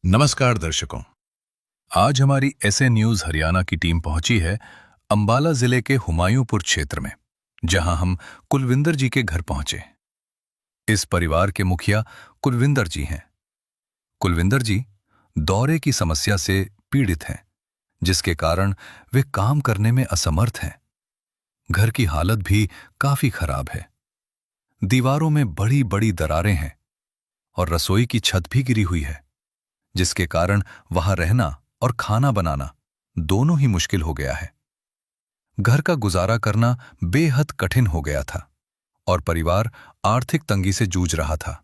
नमस्कार दर्शकों। आज हमारी एसए न्यूज हरियाणा की टीम पहुंची है अंबाला जिले के हुमायूंपुर क्षेत्र में, जहां हम कुलविंदर जी के घर पहुंचे। इस परिवार के मुखिया कुलविंदर जी हैं। कुलविंदर जी दौरे की समस्या से पीड़ित हैं, जिसके कारण वे काम करने में असमर्थ हैं। घर की हालत भी काफी खराब है। दीवारों में बड़ी बड़ी दरारें हैं और रसोई की छत भी गिरी हुई है, जिसके कारण वहां रहना और खाना बनाना दोनों ही मुश्किल हो गया है। घर का गुजारा करना बेहद कठिन हो गया था और परिवार आर्थिक तंगी से जूझ रहा था।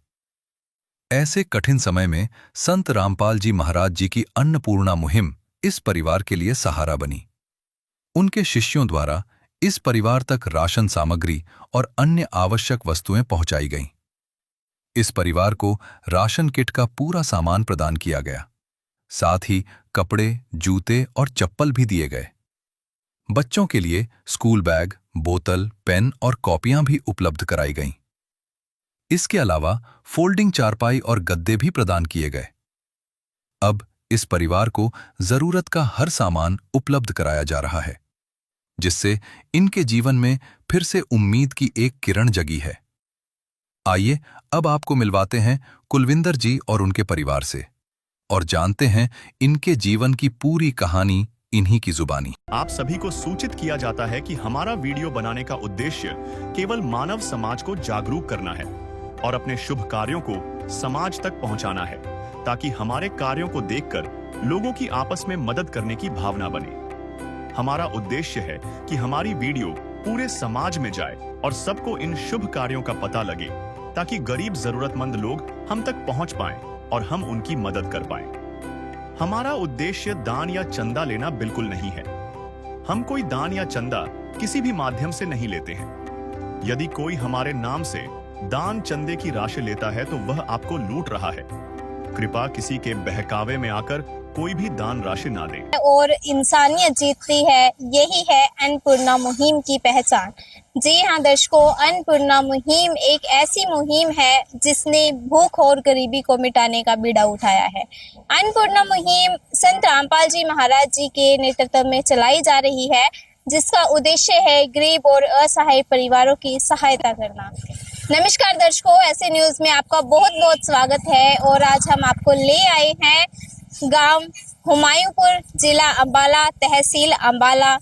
ऐसे कठिन समय में संत रामपाल जी महाराज जी की अन्नपूर्णा मुहिम इस परिवार के लिए सहारा बनी। उनके शिष्यों द्वारा इस परिवार तक राशन सामग्री और अन्य आवश्यक वस्तुएं पहुंचाई गईं। इस परिवार को राशन किट का पूरा सामान प्रदान किया गया। साथ ही कपड़े, जूते और चप्पल भी दिए गए। बच्चों के लिए स्कूल बैग, बोतल, पेन और कॉपियां भी उपलब्ध कराई गईं। इसके अलावा फोल्डिंग चारपाई और गद्दे भी प्रदान किए गए। अब इस परिवार को जरूरत का हर सामान उपलब्ध कराया जा रहा है, जिससे इनके जीवन में फिर से उम्मीद की एक किरण जगी है। आइए अब आपको मिलवाते हैं कुलविंदर जी और उनके परिवार से और जानते हैं इनके जीवन की पूरी कहानी इन्हीं की जुबानी। आप सभी को सूचित किया जाता है कि हमारा वीडियो बनाने का उद्देश्य केवल मानव समाज को जागरूक करना है और अपने शुभ कार्यों को समाज तक पहुंचाना है, ताकि हमारे कार्यों को देखकर लोगों की आपस में मदद करने की भावना बने। हमारा उद्देश्य है कि हमारी वीडियो पूरे समाज में जाए और सबको इन शुभ कार्यों का पता लगे, ताकि गरीब जरूरतमंद लोग हम तक पहुंच पाएं और हम उनकी मदद कर पाएं। हमारा उद्देश्य दान या चंदा लेना बिल्कुल नहीं है। हम कोई दान या चंदा किसी भी माध्यम से नहीं लेते हैं। यदि कोई हमारे नाम से दान चंदे की राशि लेता है तो वह आपको लूट रहा है। कृपया किसी के बहकावे में आकर कोई भी दान राशि ना दे। और इंसानियत जीतती है, यही है अन्नपूर्णा मुहिम की पहचान। जी हाँ दर्शकों, अन्नपूर्णा मुहिम एक ऐसी मुहिम है जिसने भूख और गरीबी को मिटाने का बीड़ा उठाया है। अन्नपूर्णा मुहिम संत रामपाल जी महाराज जी के नेतृत्व में चलाई जा रही है, जिसका उद्देश्य है गरीब और असहाय परिवारों की सहायता करना। नमस्कार दर्शकों, ऐसे न्यूज में आपका बहुत बहुत स्वागत है और आज हम आपको ले आए हैं गांव हुमायूंपुर, जिला अंबाला, तहसील अंबाला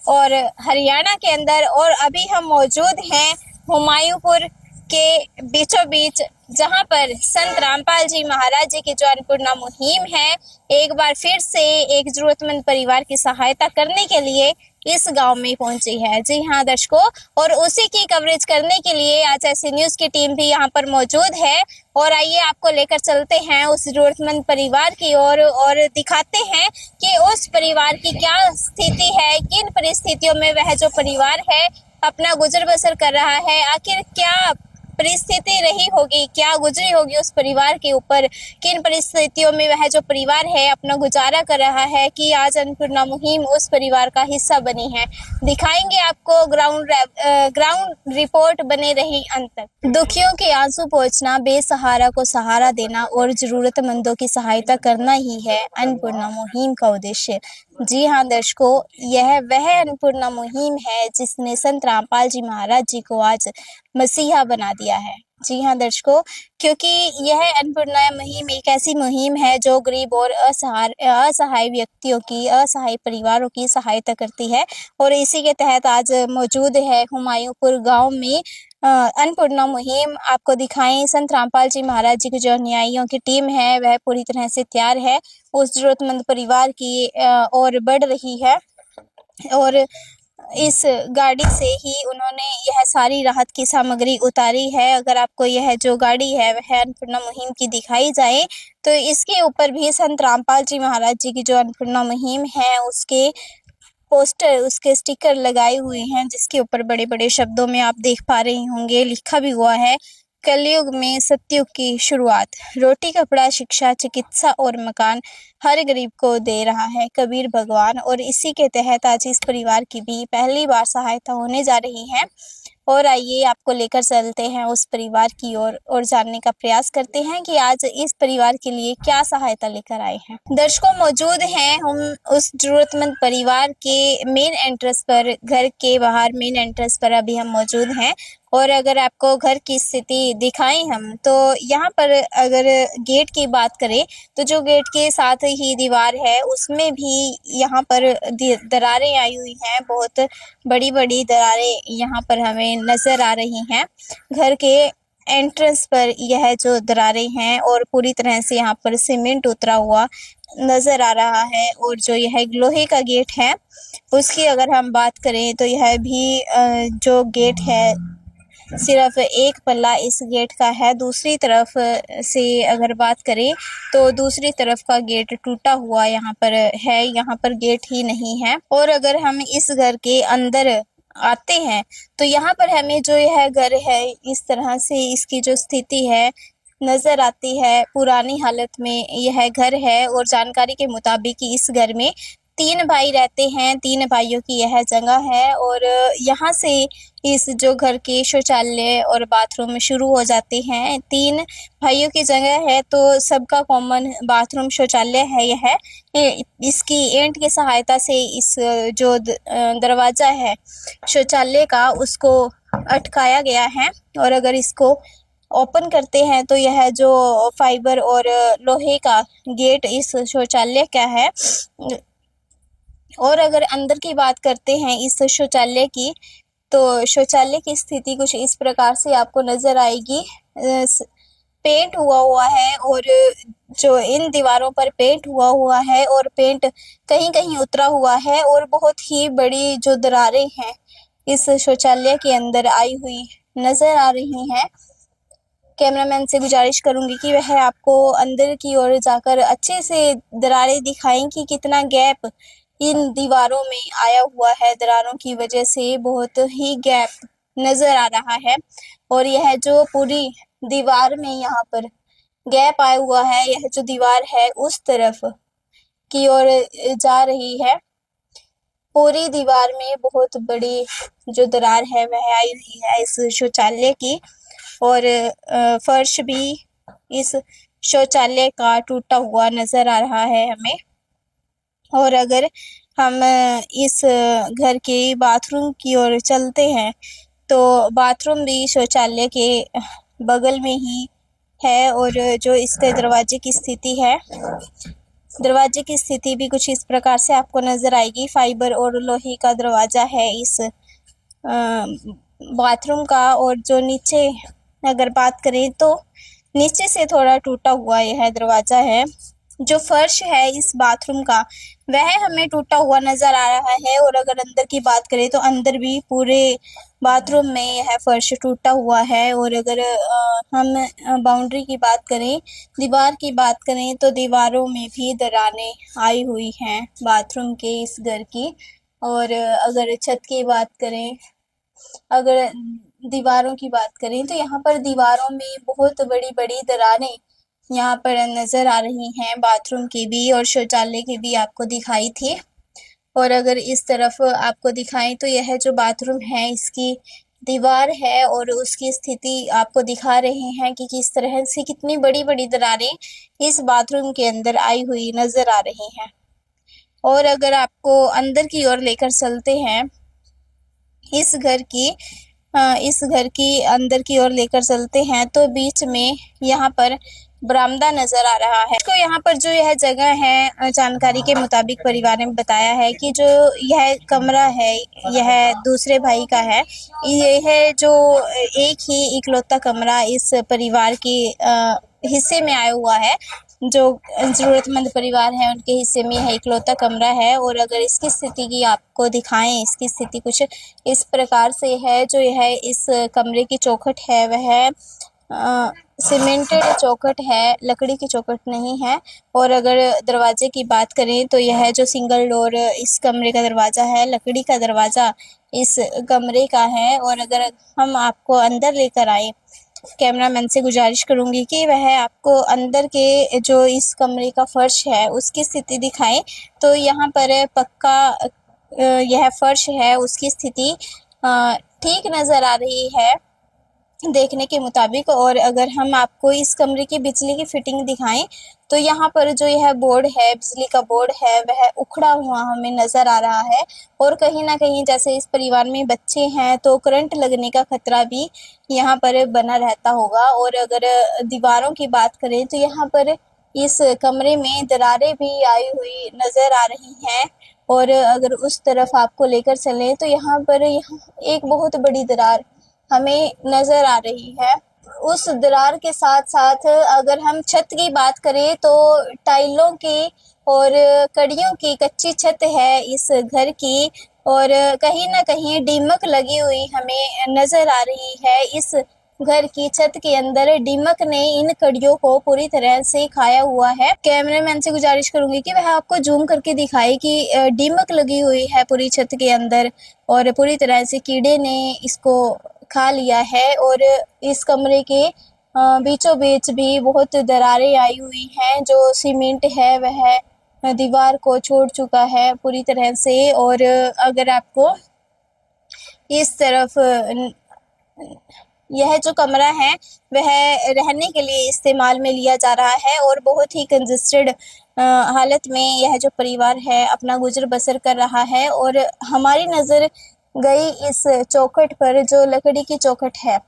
और हरियाणा के अंदर। और अभी हम मौजूद हैं हुमायूंपुर के बीचों बीच, जहां पर संत रामपाल जी महाराज जी की जो अन्नपूर्णा मुहिम है, एक बार फिर से एक जरूरतमंद परिवार की सहायता करने के लिए इस गांव में पहुंची है। जी हाँ दर्शकों, और उसी की कवरेज करने के लिए आज ऐसी न्यूज की टीम भी यहां पर मौजूद है। और आइए आपको लेकर चलते हैं उस जरूरतमंद परिवार की ओर और दिखाते हैं कि उस परिवार की क्या स्थिति है, किन परिस्थितियों में वह जो परिवार है अपना गुजर बसर कर रहा है। आखिर क्या परिस्थिति रही होगी, क्या गुजरी होगी उस परिवार के ऊपर, किन परिस्थितियों में वह जो परिवार है अपना गुजारा कर रहा है, कि आज अन्नपूर्णा मुहिम उस परिवार का हिस्सा बनी है। दिखाएंगे आपको ग्राउंड रिपोर्ट, बने रही अंत तक। दुखियों के आंसू पोंछना, बेसहारा को सहारा देना और जरूरतमंदों की सहायता करना ही है अन्नपूर्णा मुहिम का उद्देश्य। जी हाँ दर्शकों, यह वह अन्नपूर्णा मुहिम है जिसने संत रामपाल जी महाराज जी को आज मसीहा बना दिया है। जी हाँ दर्शकों, क्योंकि यह अन्नपूर्णा मुहिम एक ऐसी मुहिम है जो गरीब और असहाय व्यक्तियों की, असहाय परिवारों की सहायता करती है। और इसी के तहत आज मौजूद है हुमायूंपुर गांव में अन्नपूर्णा मुहिम। आपको दिखाएं, संत रामपाल जी महाराज जी की जो अनुयायियों की टीम है वह पूरी तरह से तैयार है, उस जरूरतमंद परिवार की ओर बढ़ रही है। और इस गाड़ी से ही उन्होंने यह सारी राहत की सामग्री उतारी है। अगर आपको यह जो गाड़ी है वह अन्नपूर्णा मुहिम की दिखाई जाए तो इसके ऊपर भी संत रामपाल जी महाराज जी की जो अन्नपूर्णा मुहिम है उसके पोस्टर, उसके स्टिकर लगाए हुए हैं, जिसके ऊपर बड़े बड़े शब्दों में आप देख पा रहे होंगे लिखा भी हुआ है, कलयुग में सतयुग की शुरुआत, रोटी कपड़ा शिक्षा चिकित्सा और मकान हर गरीब को दे रहा है कबीर भगवान। और इसी के तहत आज इस परिवार की भी पहली बार सहायता होने जा रही है। और आइए आपको लेकर चलते हैं उस परिवार की ओर और जानने का प्रयास करते हैं कि आज इस परिवार के लिए क्या सहायता लेकर आए हैं। दर्शकों, मौजूद हैं हम उस जरूरतमंद परिवार के मेन एंट्रेंस पर, घर के बाहर मेन एंट्रेंस पर अभी हम मौजूद हैं। और अगर आपको घर की स्थिति दिखाएं हम, तो यहाँ पर अगर गेट की बात करें तो जो गेट के साथ ही दीवार है उसमें भी यहाँ पर दरारें आई हुई हैं। बहुत बड़ी बड़ी दरारें यहाँ पर हमें नजर आ रही हैं। घर के एंट्रेंस पर यह जो दरारें हैं और पूरी तरह से यहाँ पर सीमेंट उतरा हुआ नजर आ रहा है। और जो यह लोहे का गेट है उसकी अगर हम बात करें तो यह भी जो गेट है सिर्फ एक पल्ला इस गेट का है। दूसरी तरफ से अगर बात करें तो दूसरी तरफ का गेट टूटा हुआ यहाँ पर है, यहाँ पर गेट ही नहीं है। और अगर हम इस घर के अंदर आते हैं तो यहाँ पर हमें जो यह घर है इस तरह से इसकी जो स्थिति है नजर आती है। पुरानी हालत में यह घर है और जानकारी के मुताबिक इस घर में 3 भाई रहते हैं। 3 भाइयों की यह जगह है और यहाँ से इस जो घर के शौचालय और बाथरूम शुरू हो जाते हैं। 3 भाइयों की जगह है तो सबका कॉमन बाथरूम शौचालय है यह। इसकी ईंट की सहायता से इस जो दरवाजा है शौचालय का उसको अटकाया गया है। और अगर इसको ओपन करते हैं तो यह जो फाइबर और लोहे का गेट इस शौचालय का है। और अगर अंदर की बात करते हैं इस शौचालय की, तो शौचालय की स्थिति कुछ इस प्रकार से आपको नजर आएगी। पेंट हुआ है और जो इन दीवारों पर पेंट हुआ है और पेंट कहीं कहीं उतरा हुआ है और बहुत ही बड़ी जो दरारें हैं इस शौचालय के अंदर आई हुई नजर आ रही हैं। कैमरामैन से गुजारिश करूंगी कि वह आपको अंदर की ओर जाकर अच्छे से दरारें दिखाएं कि कितना गैप इन दीवारों में आया हुआ है। दरारों की वजह से बहुत ही गैप नजर आ रहा है और यह जो पूरी दीवार में यहाँ पर गैप आया हुआ है, यह जो दीवार है उस तरफ की ओर जा रही है। पूरी दीवार में बहुत बड़ी जो दरार है वह आई हुई है इस शौचालय की। और फर्श भी इस शौचालय का टूटा हुआ नजर आ रहा है हमें। और अगर हम इस घर के बाथरूम की ओर चलते हैं तो बाथरूम भी शौचालय के बगल में ही है। और जो इसके दरवाजे की स्थिति है, दरवाजे की स्थिति भी कुछ इस प्रकार से आपको नजर आएगी। फाइबर और लोहे का दरवाजा है इस बाथरूम का। और जो नीचे अगर बात करें तो नीचे से थोड़ा टूटा हुआ यह दरवाजा है। जो फर्श है इस बाथरूम का वह हमें टूटा हुआ नजर आ रहा है। और अगर अंदर की बात करें तो अंदर भी पूरे बाथरूम में यह फर्श टूटा हुआ है। और अगर हम बाउंड्री की बात करें, दीवार की बात करें, तो दीवारों में भी दरारें आई हुई हैं बाथरूम के इस घर की। और अगर छत की बात करें, अगर दीवारों की बात करें तो यहाँ पर दीवारों में बहुत बड़ी बड़ी दरारें यहाँ पर नजर आ रही हैं। बाथरूम की भी और शौचालय की भी आपको दिखाई थी। और अगर इस तरफ आपको दिखाएं तो यह जो बाथरूम है इसकी दीवार है और उसकी स्थिति आपको दिखा रहे हैं कि किस तरह से कितनी बड़ी बड़ी दरारें इस बाथरूम के अंदर आई हुई नजर आ रही हैं। और अगर आपको अंदर की ओर लेकर चलते हैं, इस घर की अंदर की ओर लेकर चलते हैं तो बीच में यहाँ पर बरामदा नजर आ रहा है। तो यहाँ पर जो यह जगह है, जानकारी के मुताबिक परिवार ने बताया है कि जो यह कमरा है यह दूसरे भाई का है। यह जो एक ही इकलौता कमरा इस परिवार के हिस्से में आया हुआ है। जो जरूरतमंद परिवार है उनके हिस्से में यह इकलौता कमरा है। और अगर इसकी स्थिति की आपको दिखाएं, इसकी स्थिति कुछ इस प्रकार से है। जो यह इस कमरे की चौखट है वह सीमेंटेड चौखट है, लकड़ी की चौखट नहीं है। और अगर दरवाजे की बात करें तो यह जो सिंगल डोर इस कमरे का दरवाजा है, लकड़ी का दरवाजा इस कमरे का है। और अगर हम आपको अंदर लेकर आए, कैमरामैन से गुजारिश करूंगी कि वह आपको अंदर के जो इस कमरे का फर्श है उसकी स्थिति दिखाएं। तो यहाँ पर पक्का यह फर्श है, उसकी स्थिति ठीक नज़र आ रही है देखने के मुताबिक। और अगर हम आपको इस कमरे की बिजली की फिटिंग दिखाएं तो यहाँ पर जो यह बोर्ड है, बिजली का बोर्ड है, वह उखड़ा हुआ हमें नज़र आ रहा है। और कहीं ना कहीं जैसे इस परिवार में बच्चे हैं तो करंट लगने का खतरा भी यहाँ पर बना रहता होगा। और अगर दीवारों की बात करें तो यहाँ पर इस कमरे में दरारें भी आई हुई नज़र आ रही हैं। और अगर उस तरफ आपको लेकर चलें तो यहाँ पर एक बहुत बड़ी दरार हमें नज़र आ रही है। उस दरार के साथ साथ अगर हम छत की बात करें तो टाइलों की और कड़ियों की कच्ची छत है इस घर की। और कहीं ना कहीं दीमक लगी हुई हमें नज़र आ रही है। इस घर की छत के अंदर दीमक ने इन कड़ियों को पूरी तरह से खाया हुआ है। कैमरामैन से गुजारिश करूंगी कि वह आपको जूम करके दिखाए कि दीमक लगी हुई है पूरी छत के अंदर और पूरी तरह से कीड़े ने इसको खा लिया है। और इस कमरे के बीचों बीच भी बहुत दरारें आई हुई हैं। जो सीमेंट है वह दीवार को छोड़ चुका है पूरी तरह से। और अगर आपको इस तरफ यह जो कमरा है वह रहने के लिए इस्तेमाल में लिया जा रहा है और बहुत ही कंजस्टेड हालत में यह जो परिवार है अपना गुजर बसर कर रहा है। और हमारी नज़र गई इस चौखट पर, जो लकड़ी की चौखट है,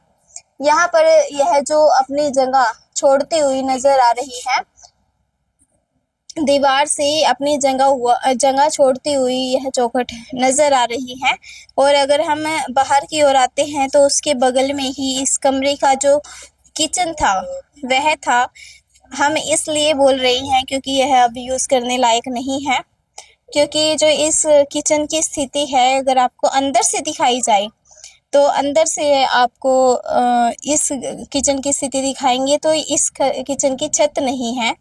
यहाँ पर यह जो अपनी जगह छोड़ती हुई नज़र आ रही है, दीवार से अपनी जगह छोड़ती हुई यह चौखट नज़र आ रही है। और अगर हम बाहर की ओर आते हैं तो उसके बगल में ही इस कमरे का जो किचन था वह था। हम इसलिए बोल रही हैं क्योंकि यह अब यूज़ करने लायक नहीं है। क्योंकि जो इस किचन की स्थिति है, अगर आपको अंदर से दिखाई जाए तो अंदर से आपको इस किचन की स्थिति दिखाएंगे तो इस किचन की छत नहीं है।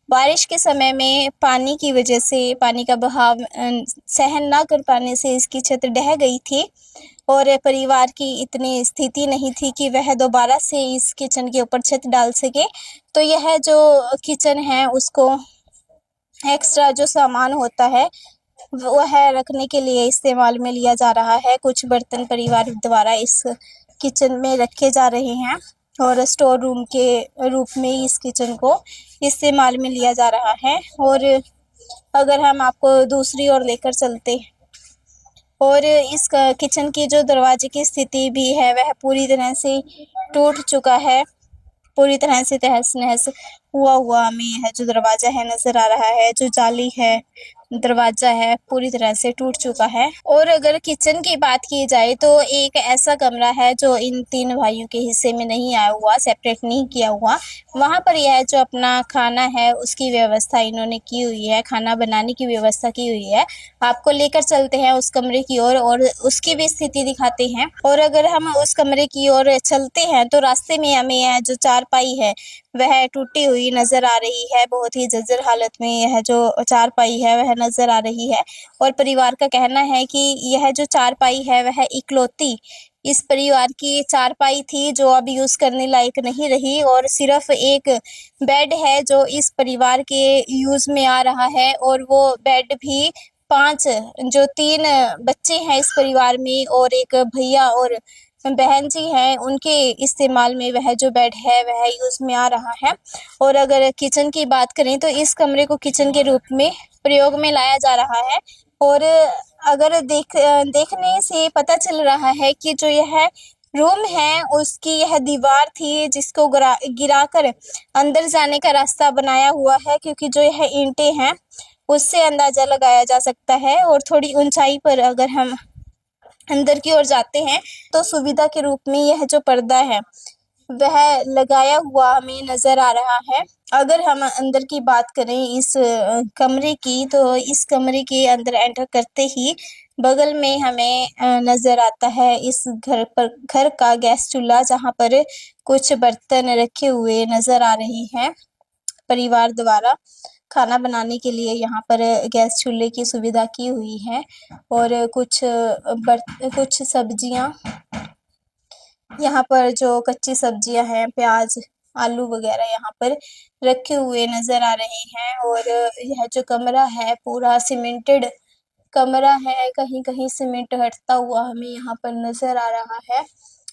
बारिश के समय में पानी की वजह से, पानी का बहाव सहन ना कर पाने से इसकी छत ढह गई थी और परिवार की इतनी स्थिति नहीं थी कि वह दोबारा से इस किचन के ऊपर छत डाल सके। तो यह जो किचन है उसको एक्स्ट्रा जो सामान होता है वह रखने के लिए इस्तेमाल में लिया जा रहा है। कुछ बर्तन परिवार द्वारा इस किचन में रखे जा रहे हैं और स्टोर रूम के रूप में इस किचन को इस्तेमाल में लिया जा रहा है। और अगर हम आपको दूसरी ओर लेकर चलते और इस किचन की जो दरवाजे की स्थिति भी है वह पूरी तरह से टूट चुका है, पूरी तरह से तहस नहस हुआ हमें यह जो दरवाजा है नज़र आ रहा है। जो जाली है, दरवाजा है, पूरी तरह से टूट चुका है। और अगर किचन की बात की जाए तो एक ऐसा कमरा है जो इन तीन भाइयों के हिस्से में नहीं आया हुआ, सेपरेट नहीं किया हुआ। वहाँ पर यह जो अपना खाना है उसकी व्यवस्था इन्होंने की हुई है, खाना बनाने की व्यवस्था की हुई है। आपको लेकर चलते हैं उस कमरे की ओर और उसकी भी स्थिति दिखाते हैं। और अगर हम उस कमरे की ओर चलते हैं तो रास्ते में हमें यह जो चारपाई है वह टूटी हुई नज़र आ रही है। बहुत ही जर्जर हालत में यह जो चारपाई है वह नज़र आ रही है। और परिवार का कहना है कि यह जो चारपाई है वह इकलौती इस परिवार की चारपाई थी जो अब यूज़ करने लायक नहीं रही। और सिर्फ एक बेड है जो इस परिवार के यूज़ में आ रहा है और वो बेड भी 5 जो 3 बच्चे हैं इस परिवार में और एक भैया और बहन जी हैं, उनके इस्तेमाल में वह जो बेड है वह यूज़ में आ रहा है। और अगर किचन की बात करें तो इस कमरे को किचन के रूप में प्रयोग में लाया जा रहा है। और अगर देखने से पता चल रहा है कि जो यह रूम है उसकी यह दीवार थी जिसको गिराकर अंदर जाने का रास्ता बनाया हुआ है, क्योंकि जो यह ईंटें हैं उससे अंदाज़ा लगाया जा सकता है। और थोड़ी ऊंचाई पर अगर हम अंदर की ओर जाते हैं तो सुविधा के रूप में यह जो पर्दा है वह लगाया हुआ हमें नज़र आ रहा है। अगर हम अंदर की बात करें इस कमरे की तो इस कमरे के अंदर एंटर करते ही बगल में हमें नज़र आता है इस घर का गैस चूल्हा, जहाँ पर कुछ बर्तन रखे हुए नज़र आ रहे हैं। परिवार द्वारा खाना बनाने के लिए यहाँ पर गैस चूल्हे की सुविधा की हुई है। और कुछ सब्जियाँ यहाँ पर जो कच्ची सब्जियाँ हैं, प्याज, आलू वगैरह यहाँ पर रखे हुए नज़र आ रहे हैं। और यह जो कमरा है पूरा सीमेंटेड कमरा है, कहीं कहीं सीमेंट हटता हुआ हमें यहाँ पर नजर आ रहा है।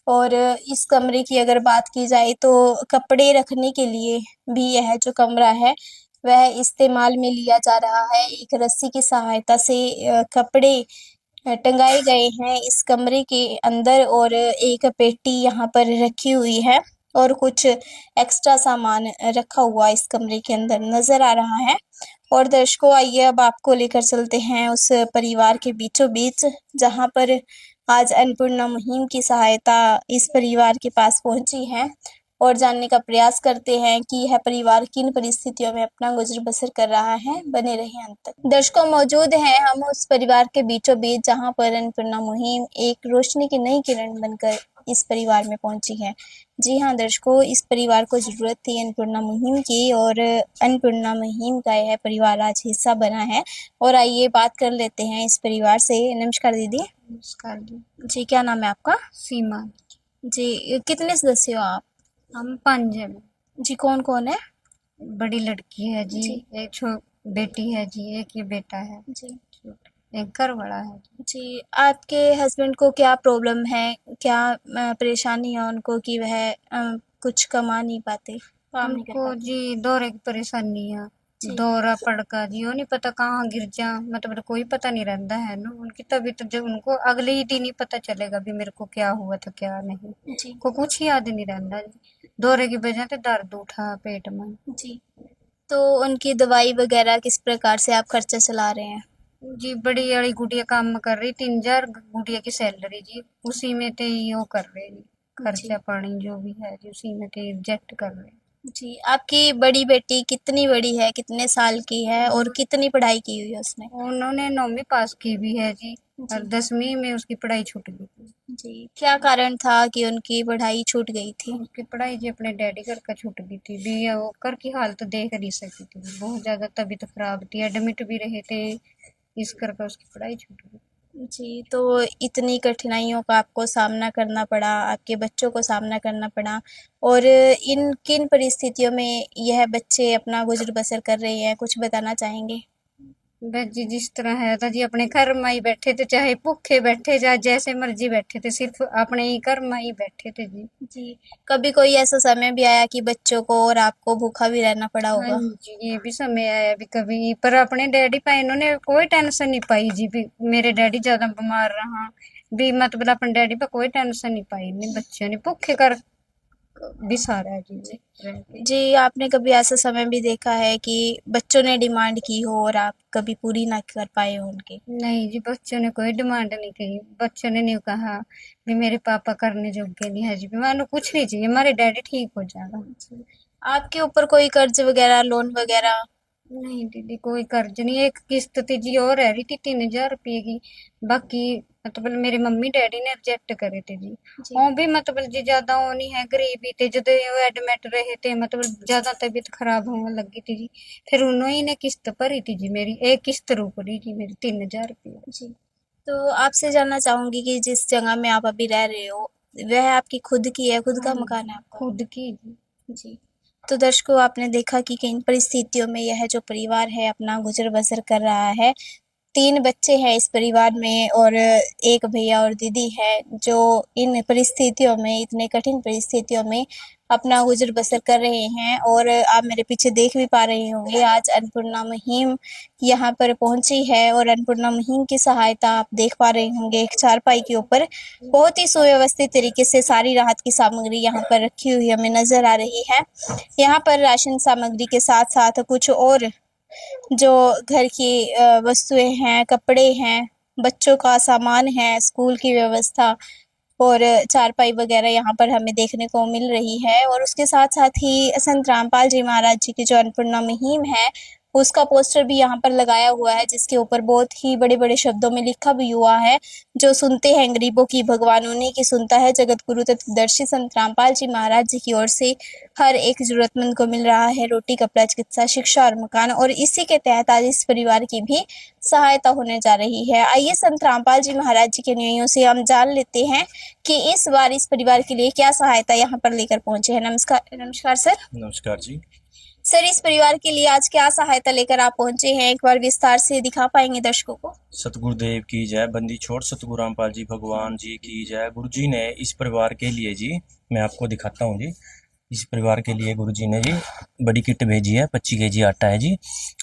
और इस कमरे की अगर बात की जाए तो कपड़े रखने के लिए भी यह जो कमरा है वह इस्तेमाल में लिया जा रहा है। एक रस्सी की सहायता से कपड़े टंगाए गए हैं इस कमरे के अंदर, और एक पेटी यहाँ पर रखी हुई है और कुछ एक्स्ट्रा सामान रखा हुआ इस कमरे के अंदर नजर आ रहा है। और दर्शकों, आइए अब आपको लेकर चलते हैं उस परिवार के बीचों बीच जहाँ पर आज अन्नपूर्णा मुहिम की सहायता इस परिवार के पास पहुंची है, और जानने का प्रयास करते हैं कि यह परिवार किन परिस्थितियों में अपना गुजर बसर कर रहा है। बने रहिए अंत तक। दर्शकों, मौजूद हैं हम उस परिवार के बीचों बीच जहां पर अन्नपूर्णा मुहिम एक रोशनी की नई किरण बनकर इस परिवार में पहुंची है। जी हाँ दर्शकों, इस परिवार को जरूरत थी अन्नपूर्णा मुहिम की, और अन्नपूर्णा मुहिम का यह परिवार आज हिस्सा बना है। और आइए बात कर लेते हैं इस परिवार से। नमस्कार दीदी। नमस्कार जी। जी, क्या नाम है आपका? सीमा। जी, कितने सदस्य हो आप? हम 5 जन। जी, कौन कौन है? बड़ी लड़की है जी, जी। एक बेटी है जी, एक ये बेटा है, जी एक घर बड़ा है। जी, आपके हस्बैंड को क्या प्रॉब्लम है, क्या परेशानी है उनको कि वह कुछ कमा नहीं पाते, काम नहीं कर उनको पाते? जी दौरे की परेशानी है, जी। दौरा पड़का जी, वो नहीं पता कहाँ गिर जा, मतलब कोई पता नहीं रहता है ना उनकी तबीयत। जब उनको अगले ही दिन ही पता चलेगा भी मेरे को क्या हुआ था क्या नहीं, जी को कुछ याद नहीं रहता जी। दौरे की वजह से दर्द उठा पेट में जी। तो उनकी दवाई वगैरह किस प्रकार से आप खर्चा चला रहे हैं? जी। बड़ी वाली गुड़िया काम कर रही, 3,000 गुड़िया की सैलरी जी, उसी में ते यो कर रहे जी, खर्चा पानी जो भी है जी उसी में ते एडजस्ट कर रहे। जी, आपकी बड़ी बेटी कितनी बड़ी है, कितने साल की है और कितनी पढ़ाई की हुई है उसने? उन्होंने 9वीं पास की भी है जी, और 10वीं में उसकी पढ़ाई छूट गई थी। जी, क्या कारण था कि उनकी पढ़ाई छूट गई थी? उसकी पढ़ाई जी अपने डैडी घर का छूट गई थी भी, वो घर की हालत देख नहीं सकती थी, बहुत ज्यादा तबीयत खराब थी, एडमिट भी रहे थे, इस करके उसकी पढ़ाई छूट गई। जी, तो इतनी कठिनाइयों का आपको सामना करना पड़ा, आपके बच्चों को सामना करना पड़ा, और इन किन परिस्थितियों में यह बच्चे अपना गुजर बसर कर रहे हैं, कुछ बताना चाहेंगे? बस जी जिस तरह है था जी, अपने घर में ही बैठे थे, चाहे भूखे बैठे जा जैसे मर्जी बैठे थे, सिर्फ अपने ही घर में ही बैठे थे जी। जी, कभी कोई ऐसा समय भी आया कि बच्चों को और आपको भूखा भी रहना पड़ा हाँ होगा? जी, ये भी समय आया भी कभी, पर अपने डैडी पे इन्होंने कोई टेंशन नहीं पाई जी भी मेरे डैडी ज्यादा बीमार रहा भी, मतलब अपने डैडी पे कोई टेंशन नहीं पाई, नहीं बच्चों ने भूखे कर भी सारा है जी रह के। जी, आपने कभी ऐसा समय भी देखा है कि बच्चों ने डिमांड की हो और आप कभी पूरी ना कर पाए हो उनकी? नहीं जी, बच्चों ने कोई डिमांड नहीं की, बच्चों ने नहीं कहा भी मेरे पापा करने योग्य नहीं है जी, भी मानो कुछ नहीं चाहिए, हमारे डैडी ठीक हो जाएगा। आपके ऊपर कोई कर्ज वगैरह, लोन वगैरह? नहीं दीदी, कोई कर्ज नहीं, एक किस्त थी जी और रह रही थी 3,000 रुपये की, बाकी मतलब मेरे मम्मी डैडी ने रिजेक्ट करे थे जी। और भी मतलब जी ज्यादा वो नहीं है, गरीबी थे, जब वो एडमिट रहे थे, मतलब ज्यादा तबीयत खराब होने लगी थी जी, फिर उन्होंने ने किस्त भरी थी जी, मेरी एक किस्त रुक रही जी मेरी 3,000 रुपये। जी, तो आपसे जानना चाहूंगी कि जिस जगह में आप अभी रह रहे हो वह आपकी खुद की है, खुद का मकान है आपका? खुद की जी। जी, तो दर्शकों, आपने देखा कि किन परिस्थितियों में यह जो परिवार है अपना गुजर बसर कर रहा है। 3 बच्चे हैं इस परिवार में और एक भैया और दीदी है जो इन परिस्थितियों में, इतने कठिन परिस्थितियों में अपना गुजर बसर कर रहे हैं। और आप मेरे पीछे देख भी पा रहे होंगे, आज अन्नपूर्णा मुहिम यहाँ पर पहुंची है, और अन्नपूर्णा मुहिम की सहायता आप देख पा रहे होंगे एक चारपाई के ऊपर बहुत ही सुव्यवस्थित तरीके से सारी राहत की सामग्री यहाँ पर रखी हुई हमें नजर आ रही है। यहाँ पर राशन सामग्री के साथ साथ कुछ और जो घर की वस्तुएं हैं, कपड़े हैं, बच्चों का सामान है, स्कूल की व्यवस्था और चारपाई वगैरह यहाँ पर हमें देखने को मिल रही है। और उसके साथ साथ ही संत रामपाल जी महाराज जी की जो अन्नपूर्णा मुहिम है उसका पोस्टर भी यहाँ पर लगाया हुआ है, जिसके ऊपर बहुत ही बड़े बड़े शब्दों में लिखा भी हुआ है, जो सुनते हैं गरीबों की भगवान उन्हीं की सुनता है, जगत गुरु तत्वदर्शी संत रामपाल जी महाराज जी की ओर से हर एक जरूरतमंद को मिल रहा है रोटी, कपड़ा, चिकित्सा, शिक्षा और मकान। और इसी के तहत आज इस परिवार की भी सहायता होने जा रही है। आइए संत रामपाल जी महाराज जी के न्यायों से हम जान लेते हैं कि इस बार इस परिवार के लिए क्या सहायता यहाँ पर लेकर पहुंचे हैं। नमस्कार। नमस्कार सर। नमस्कार जी। सर, इस परिवार के लिए आज क्या सहायता लेकर आप पहुंचे हैं, एक बार विस्तार से दिखा पाएंगे दर्शकों को? सतगुरुदेव की जय, बंदी छोड़ सतगुरु रामपाल जी भगवान जी की जय। गुरु जी ने इस परिवार के लिए जी, मैं आपको दिखाता हूँ जी, इस परिवार के लिए गुरु जी ने जी बड़ी किट भेजी है। 25 केजी आटा है जी,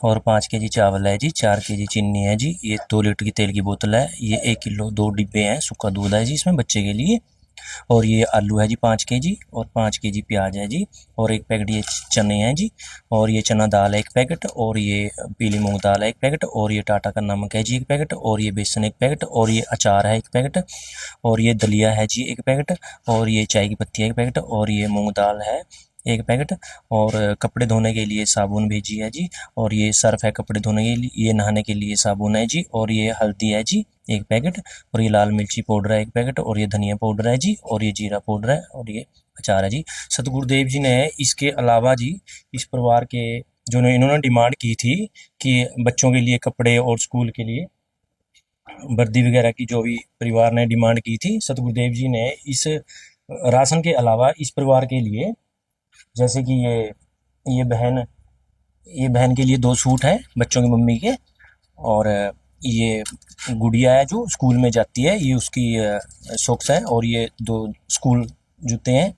और 5 केजी चावल है जी, 4 केजी चीनी है जी, ये 2 लीटर की तेल की बोतल है, ये 1 किलो 2 डिब्बे हैं, सूखा दूध है जी इसमें बच्चे के लिए, और ये आलू है जी 5 केजी, और 5 केजी प्याज है जी, और 1 पैकेट ये चने हैं जी, और ये चना दाल है 1 पैकेट, और ये पीली मूंग दाल है 1 पैकेट, और ये टाटा का नमक है जी 1 पैकेट, और ये बेसन 1 पैकेट, और ये अचार है 1 पैकेट, और ये दलिया है जी 1 पैकेट, और ये चाय की पत्ती है 1 पैकेट, और ये मूंग दाल है 1 पैकेट, और कपड़े धोने के लिए साबुन भेजी है जी, और ये सर्फ है कपड़े धोने के लिए, ये नहाने के लिए साबुन है जी, और ये हल्दी है जी 1 पैकेट, और ये लाल मिर्ची पाउडर है 1 पैकेट, और ये धनिया पाउडर है जी, और ये जीरा पाउडर है, और ये अचार है जी। सतगुरुदेव जी ने इसके अलावा जी इस परिवार के जो इन्होंने डिमांड की थी कि बच्चों के लिए कपड़े और स्कूल के लिए वर्दी वगैरह की जो भी परिवार ने डिमांड की थी, सतगुरुदेव जी ने इस राशन के अलावा इस परिवार के लिए, जैसे कि ये बहन के लिए 2 सूट हैं बच्चों की मम्मी के, और ये गुड़िया है जो स्कूल में जाती है, ये उसकी सॉक्स है, और ये 2 स्कूल जूते हैं,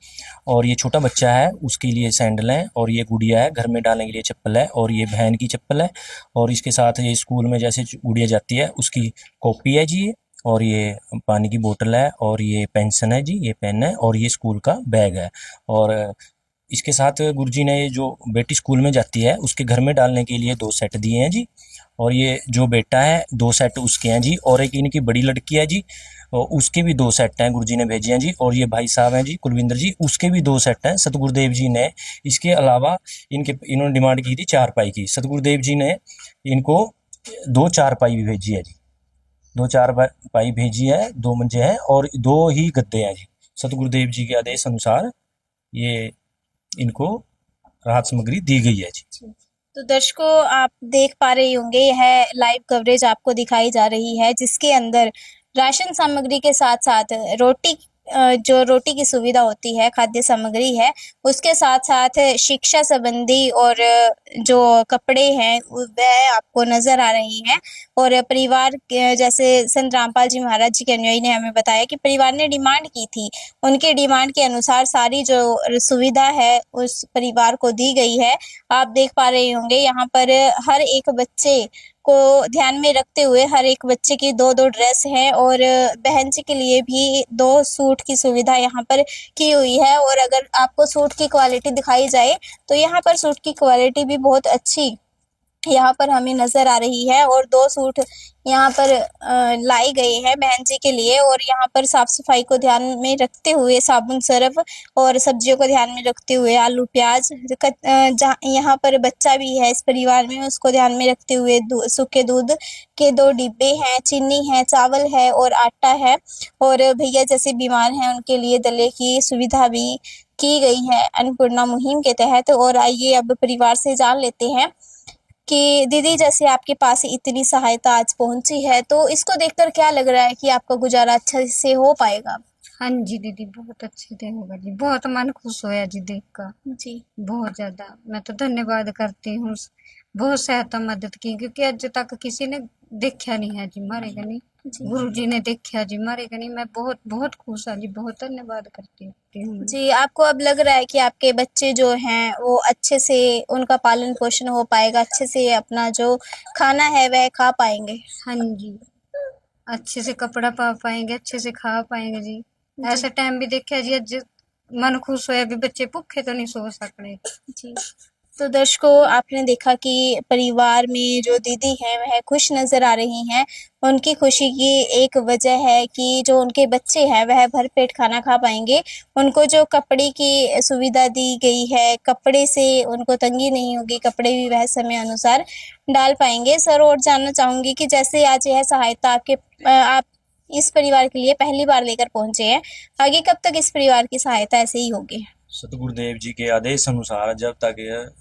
और ये छोटा बच्चा है उसके लिए सैंडल है, और ये गुड़िया है घर में डालने के लिए चप्पल है, और ये बहन की चप्पल है, और इसके साथ ये स्कूल में जैसे गुड़िया जाती है उसकी कॉपी है जी, और ये पानी की बोतल है, और ये पेंसिल है जी, ये पेन है, और ये स्कूल का बैग है। और इसके साथ गुरुजी ने ये जो बेटी स्कूल में जाती है उसके घर में डालने के लिए 2 सेट दिए हैं जी, और ये जो बेटा है 2 सेट उसके हैं जी, और एक इनकी बड़ी लड़की है जी, और उसके भी 2 सेट हैं गुरुजी ने भेजे हैं जी, और ये भाई साहब हैं जी कुलविंदर जी, उसके भी 2 सेट हैं। सतगुरुदेव जी ने इसके अलावा इन्होंने डिमांड की थी 4 पाई की, सतगुरुदेव जी ने इनको 2 4 पाई भी भेजी है जी, 2 4 पाई भेजी है, 2 मंजे हैं और 2 ही गद्दे हैं जी। सतगुरुदेव जी के आदेश अनुसार ये इनको राहत सामग्री दी गई है जी। तो दर्शकों, आप देख पा रहे होंगे, यह लाइव कवरेज आपको दिखाई जा रही है जिसके अंदर राशन सामग्री के साथ साथ रोटी, जो रोटी की सुविधा होती है, खाद्य सामग्री है, उसके साथ साथ शिक्षा संबंधी और जो कपड़े हैं वह आपको नजर आ रही हैं। और परिवार के, जैसे संत रामपाल जी महाराज जी के अनुयायी ने हमें बताया कि परिवार ने डिमांड की थी, उनके डिमांड के अनुसार सारी जो सुविधा है उस परिवार को दी गई है। आप देख पा रहे होंगे यहाँ पर हर एक बच्चे को ध्यान में रखते हुए हर एक बच्चे की 2-2 ड्रेस है, और बहन जी के लिए भी 2 सूट की सुविधा यहाँ पर की हुई है। और अगर आपको सूट की क्वालिटी दिखाई जाए तो यहाँ पर सूट की क्वालिटी भी बहुत अच्छी यहाँ पर हमें नजर आ रही है, और 2 सूट यहाँ पर लाई गए हैं बहन जी के लिए। और यहाँ पर साफ सफाई को ध्यान में रखते हुए साबुन सरफ और सब्जियों को ध्यान में रखते हुए आलू प्याज, यहाँ पर बच्चा भी है इस परिवार में, उसको ध्यान में रखते हुए सूखे दूध के 2 डिब्बे हैं, चीनी है, चावल है और आटा है। और भैया जैसे बीमार हैं उनके लिए दले की सुविधा भी की गई है अन्नपूर्णा मुहिम के तहत। और आइए अब परिवार से जान लेते हैं कि दीदी, जैसे आपके पास इतनी सहायता आज पहुंची है, तो इसको देखकर क्या लग रहा है कि आपका गुजारा अच्छे से हो पाएगा? हाँ जी दीदी, बहुत अच्छे से होगा जी, बहुत मन खुश होया जी देख कर जी बहुत ज्यादा। मैं तो धन्यवाद करती हूँ, बहुत सहायता मदद की, क्योंकि आज तक किसी ने देखा नहीं है जी मारे कनी, गुरु जी ने देखा जी मारे कनी। मैं बहुत बहुत खुश हूँ जी, बहुत धन्यवाद करती हूँ जी। आपको अब लग रहा है कि आपके बच्चे जो हैं वो अच्छे से उनका पालन पोषण हो पाएगा, अच्छे से अपना जो खाना है वह खा पाएंगे? हाँ जी, अच्छे से कपड़ा पा पाएंगे, अच्छे से खा पाएंगे जी। ऐसा टाइम भी देखा जी, आज मन खुश होया भी, बच्चे भूखे तो नहीं सो सकते जी। तो दर्शकों, आपने देखा कि परिवार में जो दीदी हैं वह खुश नजर आ रही हैं। उनकी खुशी की एक वजह है कि जो उनके बच्चे हैं वह भरपेट खाना खा पाएंगे। उनको जो कपड़े की सुविधा दी गई है, कपड़े से उनको तंगी नहीं होगी, कपड़े भी वह समय अनुसार डाल पाएंगे। सर, और जानना चाहूंगी कि जैसे आज यह सहायता आप इस परिवार के लिए पहली बार लेकर पहुंचे हैं, आगे कब तक इस परिवार की सहायता ऐसे ही होगी? सतगुरुदेव जी के आदेश अनुसार जब तक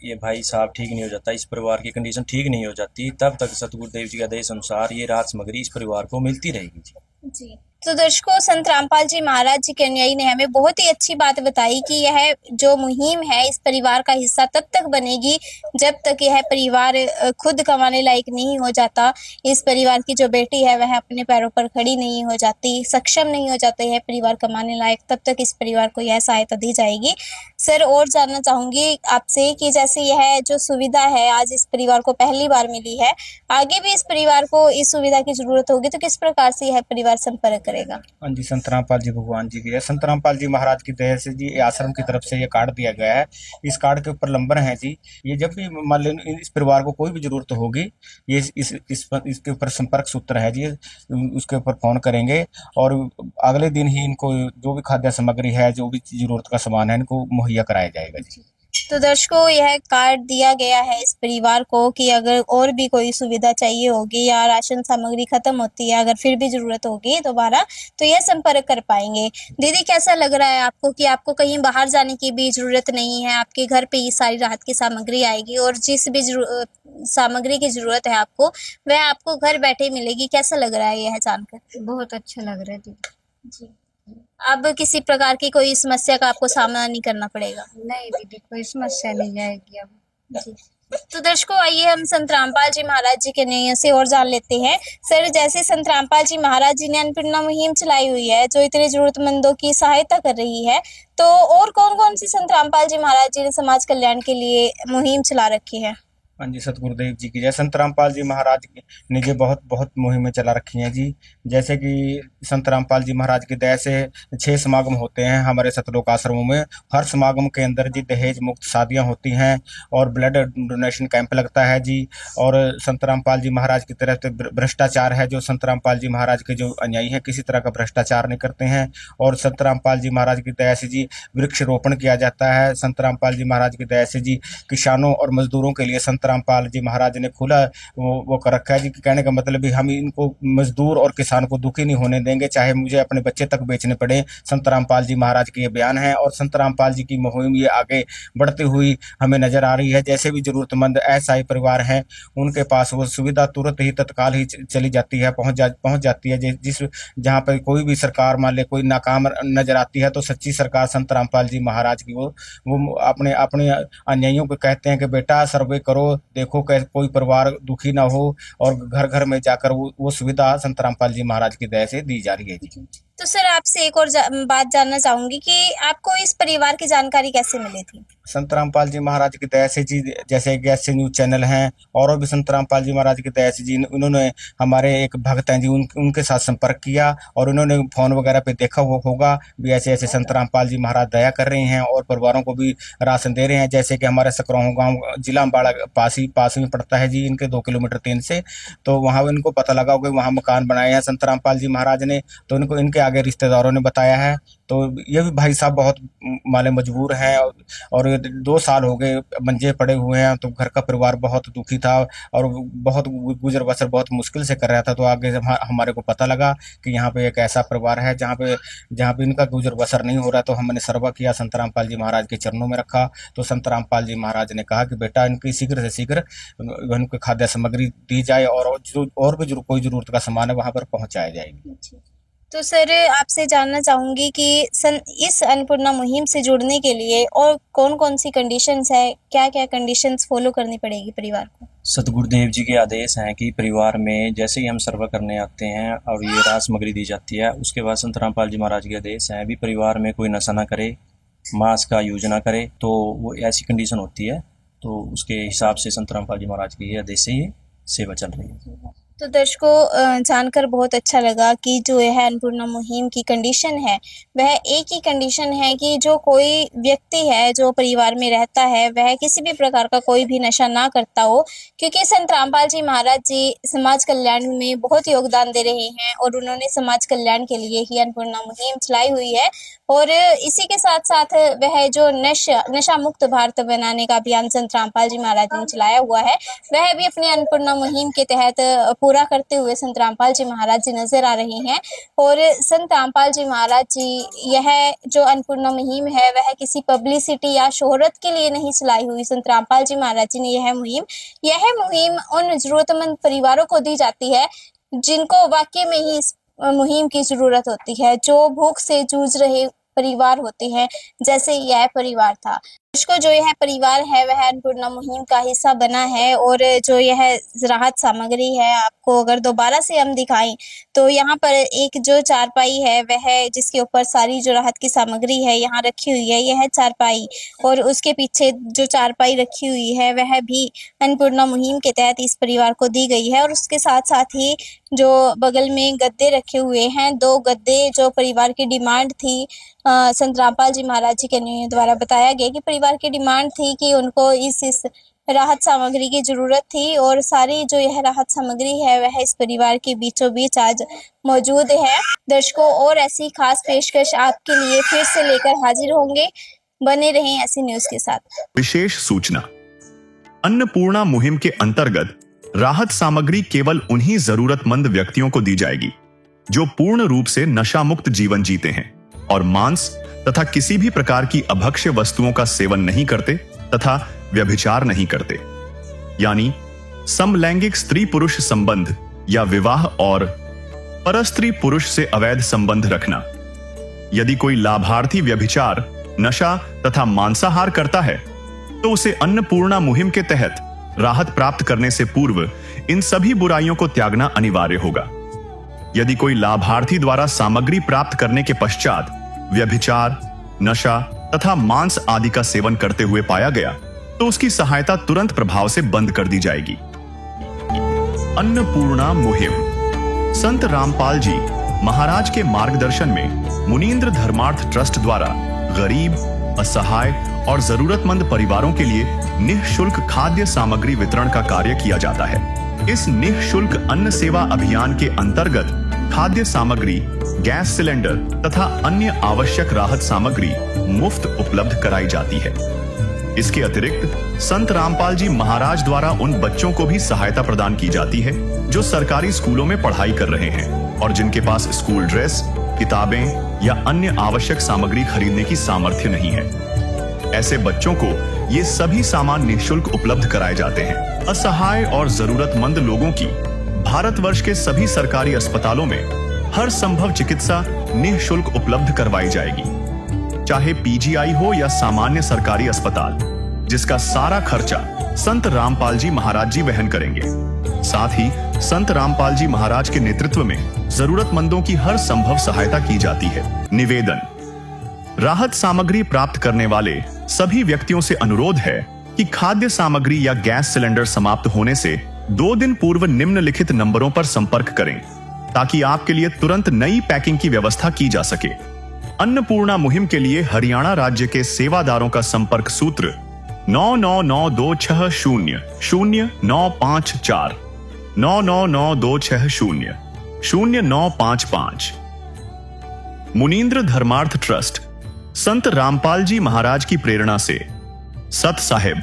ये भाई साहब ठीक नहीं हो जाता, इस परिवार की कंडीशन ठीक नहीं हो जाती, तब तक सतगुरुदेव जी के आदेश अनुसार ये राहत सामग्री इस परिवार को मिलती रहेगी जी। जी। तो दर्शकों, संत रामपाल जी महाराज जी के अनुयायी ने हमें बहुत ही अच्छी बात बताई कि यह जो मुहिम है इस परिवार का हिस्सा तब तक बनेगी जब तक यह परिवार खुद कमाने लायक नहीं हो जाता। इस परिवार की जो बेटी है वह अपने पैरों पर खड़ी नहीं हो जाती, सक्षम नहीं हो जाता यह परिवार कमाने लायक, तब तक इस परिवार को यह सहायता दी जाएगी। सर, और जानना चाहूंगी आपसे कि जैसे यह जो सुविधा है आज इस परिवार को पहली बार मिली है, आगे भी इस परिवार को इस सुविधा की जरूरत होगी तो किस प्रकार से यह परिवार संपर्क करेगा? हाँ जी, संत रामपाल जी भगवान जी की है। संत रामपाल जी महाराज की दया से जी ये आश्रम की तरफ से ये कार्ड दिया गया है। इस कार्ड के ऊपर नंबर है जी। ये जब भी मान लो इस परिवार को कोई भी जरूरत होगी, ये इसके ऊपर संपर्क सूत्र है जी, उसके ऊपर फोन करेंगे और अगले दिन ही इनको जो भी खाद्य सामग्री है, जो भी जरूरत का सामान है, इनको मुहैया कराया जाएगा जी। तो दर्शकों, यह कार्ड दिया गया है इस परिवार को कि अगर और भी कोई सुविधा चाहिए होगी या राशन सामग्री खत्म होती है, अगर फिर भी जरूरत होगी दोबारा, तो यह संपर्क कर पाएंगे। दीदी, कैसा लग रहा है आपको कि आपको कहीं बाहर जाने की भी जरूरत नहीं है, आपके घर पे ही सारी राहत की सामग्री आएगी और जिस भी सामग्री की जरूरत है आपको वह आपको घर बैठे मिलेगी? कैसा लग रहा है यह जानकर? बहुत अच्छा लग रहा है दीदी जी। अब किसी प्रकार की कोई समस्या का आपको सामना नहीं करना पड़ेगा? नहीं दीदी, कोई समस्या नहीं जाएगी अब जी। तो दर्शकों, आइए हम संत रामपाल जी महाराज जी के न्याय से और जान लेते हैं। सर, जैसे संत रामपाल जी महाराज जी ने अन्नपूर्णा मुहिम चलाई हुई है जो इतने जरूरतमंदों की सहायता कर रही है, तो और कौन कौन सी संत रामपाल जी महाराज जी ने समाज कल्याण के लिए मुहिम चला रखी है? हाँ जी, सतगुरुदेव जी की जय। संत रामपाल जी महाराज ने जी बहुत बहुत मुहिमें चला रखी हैं जी। जैसे कि संत रामपाल जी महाराज की दया से 6 समागम होते हैं हमारे सतलोक आश्रमों में। हर समागम के अंदर जी दहेज मुक्त शादियां होती हैं और ब्लड डोनेशन कैंप लगता है जी। और संत रामपाल जी महाराज की तरफ से भ्रष्टाचार है, जो संत रामपाल जी महाराज के जो अनुयायी हैं किसी तरह का भ्रष्टाचार नहीं करते हैं। और संत रामपाल जी महाराज की दया से जी वृक्षारोपण किया जाता है। संत रामपाल जी महाराज की दया से जी किसानों और मजदूरों के लिए संत रामपाल जी महाराज ने खुला वो कर रखा है जी। कहने का मतलब भी हम इनको मजदूर और किसान को दुखी नहीं होने देंगे, चाहे मुझे अपने बच्चे तक बेचने पड़े। संत रामपाल जी महाराज के ये बयान है और संत रामपाल जी की मुहिम ये आगे बढ़ती हुई हमें नजर आ रही है। जैसे भी जरूरतमंद असहाय परिवार हैं उनके पास वो सुविधा तुरंत ही तत्काल ही चली जाती है, पहुंच जाती है। जिस जहाँ पर कोई भी सरकार मान ले कोई नाकाम नजर आती है तो सच्ची सरकार संत रामपाल जी महाराज की वो अपने अपने अन्यायियों को कहते हैं कि बेटा सर्वे करो, देखो कैसे कोई परिवार दुखी ना हो, और घर घर में जाकर वो सुविधा संत रामपाल जी महाराज की दया से दी जा रही है जी। तो सर, आपसे एक और बात जानना चाहूंगी कि आपको इस परिवार की जानकारी कैसे मिली थी? संत रामपाल जी महाराज की दया से जी, जैसे गैस न्यूज चैनल हैं और भी संत रामपाल जी महाराज की दया से जी उन्होंने हमारे एक भक्त हैं जी उनके साथ संपर्क किया और उन्होंने फोन वगैरह पे देखा वो होगा भी ऐसे ऐसे संत रामपाल जी महाराज दया कर रहे हैं और परिवारों को भी राशन दे रहे हैं। जैसे कि हमारे सकरौह गाँव जिला अम्बाड़ा पास में पड़ता है जी, इनके 2 किलोमीटर 3 से, तो वहाँ इनको पता लगा कि वहाँ मकान बनाए हैं संत रामपाल जी महाराज ने, तो इनको इनके आगे रिश्तेदारों ने बताया है। तो ये भी भाई साहब बहुत माले मजबूर हैं और 2 साल हो गए मंजे पड़े हुए हैं, तो घर का परिवार बहुत दुखी था और बहुत गुजर बसर बहुत मुश्किल से कर रहा था। तो आगे हमारे को पता लगा कि यहाँ पे एक ऐसा परिवार है जहाँ पे इनका गुजर बसर नहीं हो रहा, तो हमने सर्वा किया, संत रामपाल जी महाराज के चरणों में रखा। तो संत रामपाल जी महाराज ने कहा कि बेटा इनकी शीघ्र से शीघ्र इनको खाद्य सामग्री दी जाए और भी कोई जरूरत का सामान है वहाँ पर पहुँचाया जाएगी। तो सर, आपसे जानना चाहूंगी कि इस अन्नपूर्णा मुहिम से जुड़ने के लिए और कौन कौन सी कंडीशंस है, क्या क्या कंडीशंस फॉलो करनी पड़ेगी परिवार को? सतगुरुदेव जी के आदेश हैं कि परिवार में जैसे ही हम सर्वे करने आते हैं और ये राज सामग्री दी जाती है, उसके बाद संत रामपाल जी महाराज के आदेश हैं भी परिवार में कोई नशा ना करे, मांस का यूज ना करे, तो वो ऐसी कंडीशन होती है। तो उसके हिसाब से संत रामपाल जी महाराज के आदेश से ये सेवा चल रही है। तो दर्शकों, जानकर बहुत अच्छा लगा कि जो यह अन्नपूर्णा मुहिम की कंडीशन है वह एक ही कंडीशन है कि जो कोई व्यक्ति है जो परिवार में रहता है वह किसी भी प्रकार का कोई भी नशा ना करता हो, क्योंकि संत रामपाल जी महाराज जी समाज कल्याण में बहुत योगदान दे रहे हैं और उन्होंने समाज कल्याण के लिए ही अन्नपूर्णा मुहिम चलाई हुई है। और इसी के साथ साथ वह जो नशा मुक्त भारत बनाने का अभियान संत रामपाल जी महाराज ने चलाया हुआ है वह भी अपनी अन्नपूर्णा मुहिम के तहत पूरा करते हुए संत रामपाल जी महाराज जी नजर आ रहे हैं। और संत रामपाल जी महाराज जी यह जो अन्नपूर्णा मुहिम है वह किसी पब्लिसिटी या शोहरत के लिए नहीं चलाई हुई। संत रामपाल जी महाराज जी ने यह मुहिम उन जरूरतमंद परिवारों को दी जाती है जिनको वाकई में ही मुहिम की जरूरत होती है। जो भूख से जूझ रहे परिवार होते हैं, जैसे यह परिवार था, इसको जो यह परिवार है वह अन्नपूर्णा मुहिम का हिस्सा बना है। और जो यह राहत सामग्री है, आपको अगर दोबारा से हम दिखाएं तो यहाँ पर एक जो चारपाई है वह जिसके ऊपर सारी जो राहत की सामग्री है यहाँ रखी हुई है, यह चारपाई, और उसके पीछे जो चारपाई रखी हुई है वह भी अन्नपूर्णा मुहिम के तहत इस परिवार को दी गई है। और उसके साथ साथ ही जो बगल में गद्दे रखे हुए हैं, 2 गद्दे जो परिवार की डिमांड थी, संत रामपाल जी महाराज जी के द्वारा बताया गया कि परिवार की डिमांड थी कि उनको इस राहत सामग्री की जरूरत थी। और सारी जो यह राहत सामग्री है वह इस परिवार के बीचों बीच आज मौजूद है। दर्शकों, और ऐसी खास पेशकश आपके लिए फिर से लेकर हाजिर होंगे। बने रहें ऐसी न्यूज के साथ। विशेष सूचना, अन्नपूर्णा मुहिम के अंतर्गत राहत सामग्री केवल उन्हीं जरूरतमंद व्यक्तियों को दी जाएगी जो पूर्ण रूप से नशा मुक्त जीवन जीते हैं और मांस तथा किसी भी प्रकार की अभक्ष्य वस्तुओं का सेवन नहीं करते तथा व्यभिचार नहीं करते, यानी समलैंगिक स्त्री पुरुष संबंध या विवाह और परस्त्री पुरुष से अवैध संबंध रखना। यदि कोई लाभार्थी व्यभिचार, नशा तथा मांसाहार करता है तो उसे अन्नपूर्णा मुहिम के तहत राहत प्राप्त करने से पूर्व इन सभी बुराइयों को त्यागना अनिवार्य होगा। यदि कोई लाभार्थी द्वारा सामग्री प्राप्त करने के पश्चात व्यभिचार, नशा तथा मांस आदि का सेवन करते हुए पाया गया तो उसकी सहायता तुरंत प्रभाव से बंद कर दी जाएगी। अन्नपूर्णा मुहिम संत रामपाल जी महाराज के मार्गदर्शन में मुनींद्र धर्मार्थ ट्रस्ट द्वारा गरीब, असहाय और जरूरतमंद परिवारों के लिए निःशुल्क खाद्य सामग्री वितरण का कार्य किया जाता है। इस निःशुल्क अन्न सेवा अभियान के अंतर्गत खाद्य सामग्री, गैस सिलेंडर तथा अन्य आवश्यक राहत सामग्री मुफ्त उपलब्ध कराई जाती है। इसके अतिरिक्त संत रामपाल जी महाराज द्वारा उन बच्चों को भी सहायता प्रदान की जाती है जो सरकारी स्कूलों में पढ़ाई कर रहे हैं और जिनके पास स्कूल ड्रेस, किताबें या अन्य आवश्यक सामग्री खरीदने की सामर्थ्य नहीं है। ऐसे बच्चों को ये सभी सामान निःशुल्क उपलब्ध कराए जाते हैं। असहाय और जरूरतमंद लोगों की भारतवर्ष के सभी सरकारी अस्पतालों में हर संभव चिकित्सा निःशुल्क उपलब्ध करवाई जाएगी, चाहे पीजीआई हो या सामान्य सरकारी अस्पताल, जिसका सारा खर्चा संत रामपाल जी महाराज जी वहन करेंगे। साथ ही संत रामपाल जी महाराज के नेतृत्व में जरूरतमंदों की हर संभव सहायता की जाती है। निवेदन, राहत सामग्री प्राप्त करने वाले सभी व्यक्तियों से अनुरोध है कि खाद्य सामग्री या गैस सिलेंडर समाप्त होने से 2 दिन पूर्व निम्नलिखित नंबरों पर संपर्क करें ताकि आपके लिए तुरंत नई पैकिंग की व्यवस्था की जा सके। अन्नपूर्णा मुहिम के लिए हरियाणा राज्य के सेवादारों का संपर्क सूत्र 9992600954 9992600955। मुनींद्र धर्मार्थ ट्रस्ट संत रामपाल जी महाराज की प्रेरणा से सत साहिब